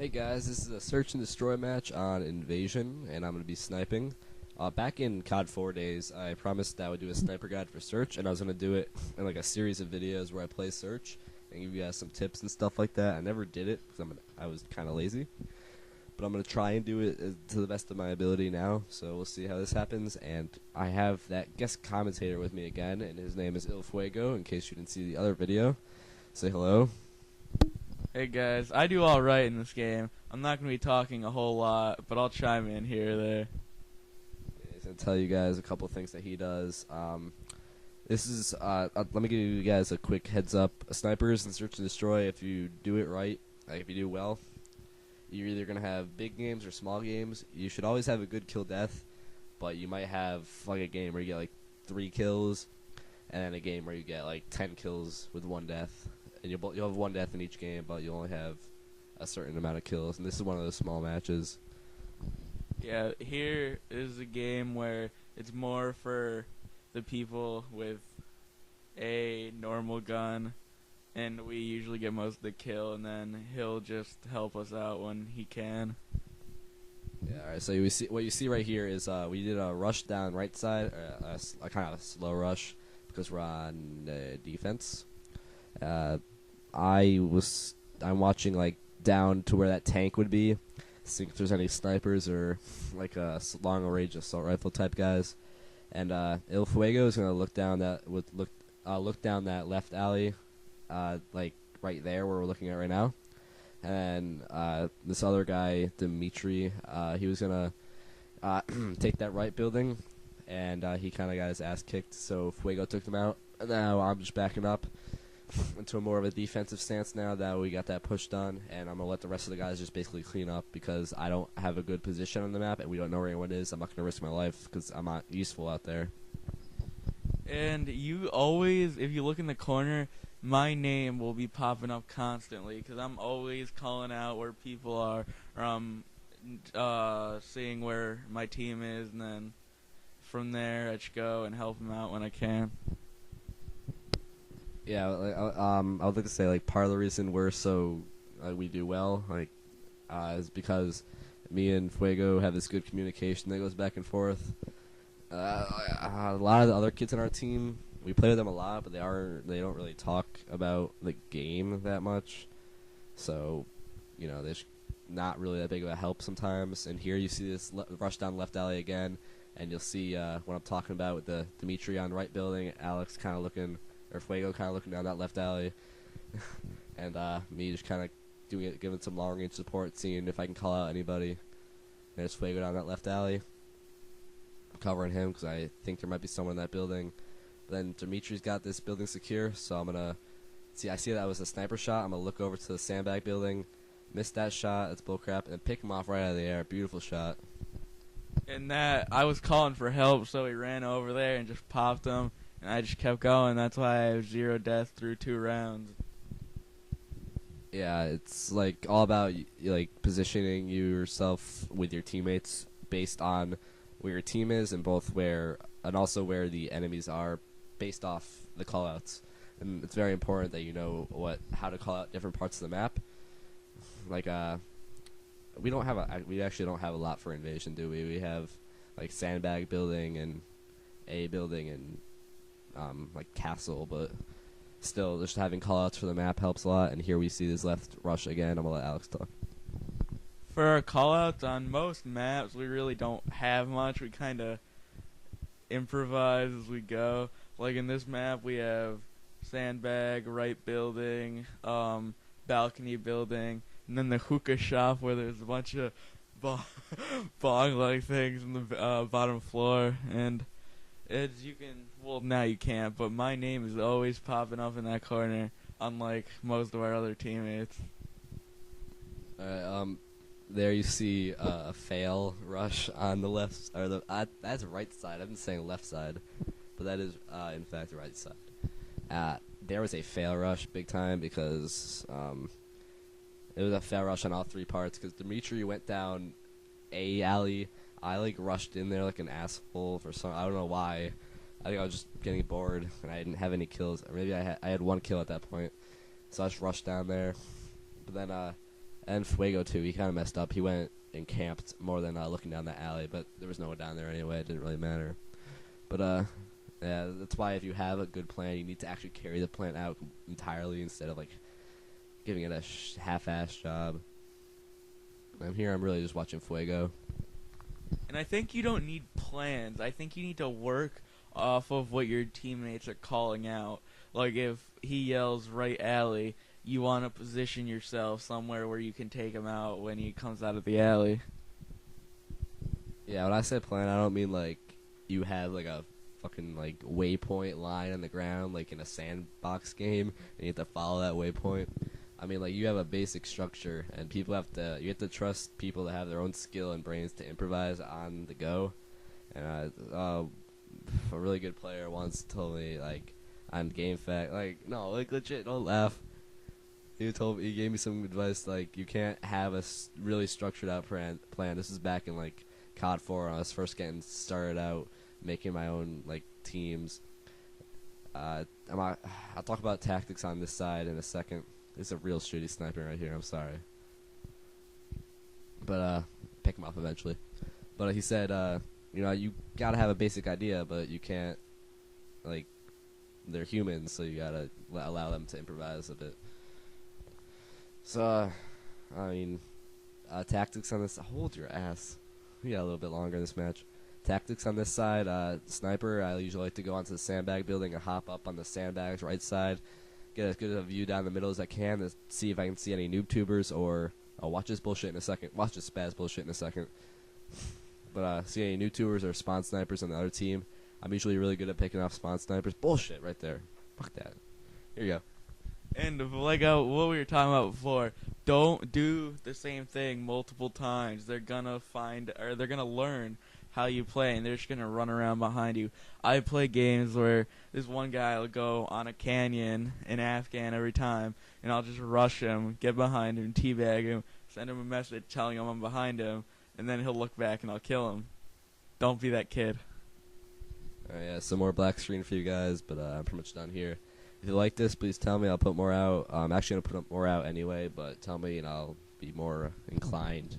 Hey guys, this is a search and destroy match on Invasion, and I'm going to be sniping. Back in COD 4 days, I promised that I would do a sniper guide for search, and I was going to do it in like a series of videos where I play search and give you guys some tips and stuff like that. I never did it because I was kind of lazy, but I'm going to try and do it to the best of my ability now, so we'll see how this happens. And I have that guest commentator with me again, and his name is Fuego, in case you didn't see the other video. Say hello. Hey guys, I do alright in this game. I'm not going to be talking a whole lot, but I'll chime in here or there. He's going to tell you guys a couple things that he does. This is, let me give you guys a quick heads up. Snipers and search and destroy, if you do it right, like if you do well, you're either going to have big games or small games. You should always have a good kill death, but you might have like a game where you get like 3 kills, and then a game where you get like 10 kills with 1 death. And you'll have 1 death in each game, but you'll only have a certain amount of kills. And this is one of those small matches. Yeah, here is a game where it's more for the people with a normal gun, and we usually get most of the kill, and then he'll just help us out when he can. Yeah, alright, so what you see right here is we did a rush down right side, a kind of a slow rush, because we're on defense. I'm watching like down to where that tank would be, seeing if there's any snipers or like long range assault rifle type guys. And Il Fuego is gonna look down that left alley, like right there where we're looking at right now. And this other guy, Dimitri, he was gonna take that right building, and he kind of got his ass kicked. So Fuego took him out. And now I'm just backing up into more of a defensive stance now that we got that push done, and I'm going to let the rest of the guys just basically clean up because I don't have a good position on the map and we don't know where anyone is. I'm not going to risk my life because I'm not useful out there. And you always, if you look in the corner, my name will be popping up constantly because I'm always calling out where people are, or I'm seeing where my team is, and then from there I just go and help them out when I can. Yeah, I would like to say like part of the reason we do well is because me and Fuego have this good communication that goes back and forth. A lot of the other kids on our team, we play with them a lot, but they don't really talk about the game that much. So, they're not really that big of a help sometimes. And here you see this rush down left alley again, and you'll see what I'm talking about with the Dimitri on right building, Alex kind of looking. Or Fuego kind of looking down that left alley, and me just kind of giving some long range support, seeing if I can call out anybody. And there's Fuego down that left alley. I'm covering him because I think there might be someone in that building. But then Dimitri's got this building secure, so I'm gonna see. I see that was a sniper shot. I'm gonna look over to the sandbag building, miss that shot. It's bullcrap, and pick him off right out of the air. Beautiful shot. And that I was calling for help, so he ran over there and just popped him. And I just kept going. That's why I have 0 deaths through 2 rounds. Yeah, it's like all about like positioning yourself with your teammates based on where your team is and also where the enemies are based off the callouts. And it's very important that you know how to call out different parts of the map. Like we actually don't have a lot for Invasion, do we? We have like sandbag building and A building and like castle, but still just having callouts for the map helps a lot. And here we see this left rush again. I'm gonna let Alex talk. For our callouts on most maps, we really don't have much. We kind of improvise as we go. Like in this map, we have sandbag, right building, balcony building, and then the hookah shop where there's a bunch of bong-like things in the bottom floor. And now you can't, but my name is always popping up in that corner, unlike most of our other teammates. There you see a fail rush on the left, or that's right side. I've been saying left side, but that is in fact the right side. There was a fail rush big time because it was a fail rush on all 3 parts because Dimitri went down A alley. I rushed in there like an asshole for some. I don't know why. I think I was just getting bored and I didn't have any kills. Or maybe I had 1 kill at that point, so I just rushed down there. But then And Fuego too. He kind of messed up. He went and camped more than looking down the alley, but there was no one down there anyway. It didn't really matter. But yeah, that's why if you have a good plan, you need to actually carry the plan out entirely instead of like giving it a half-ass job. I'm here. I'm really just watching Fuego. And I think you don't need plans. I think you need to work off of what your teammates are calling out. Like if he yells right alley, you want to position yourself somewhere where you can take him out when he comes out of the alley. Yeah, when I say plan, I don't mean like you have like a fucking like waypoint line on the ground like in a sandbox game and you have to follow that waypoint. I mean like you have a basic structure and you have to trust people to have their own skill and brains to improvise on the go. And a really good player once told me like on Game Fact, like no, like legit, don't laugh. He gave me some advice like you can't have a really structured out plan. This is back in like COD 4 when I was first getting started out making my own like teams. I'll talk about tactics on this side in a second. It's a real shitty sniper right here. I'm sorry, but pick him up eventually. But he said, you gotta have a basic idea, but you can't like they're humans, so you gotta allow them to improvise a bit. So, I mean, tactics on this. Hold your ass. We got a little bit longer this match. Tactics on this side. Sniper, I usually like to go onto the sandbag building and hop up on the sandbag's right side. Get as good a view down the middle as I can to see if I can see any noob tubers or... I'll watch this bullshit in a second. Watch this spaz bullshit in a second. But see any noob tubers or spawn snipers on the other team. I'm usually really good at picking off spawn snipers. Bullshit right there. Fuck that. Here you go. And like what we were talking about before, don't do the same thing multiple times. They're gonna learn how you play, and they're just gonna run around behind you. I play games where this one guy will go on a canyon in Afghan every time, and I'll just rush him, get behind him, teabag him, send him a message telling him I'm behind him, and then he'll look back and I'll kill him. Don't be that kid. Yeah, some more black screen for you guys, but I'm pretty much done here. If you like this, please tell me. I'll put more out. I'm actually going to put more out anyway, but tell me and I'll be more inclined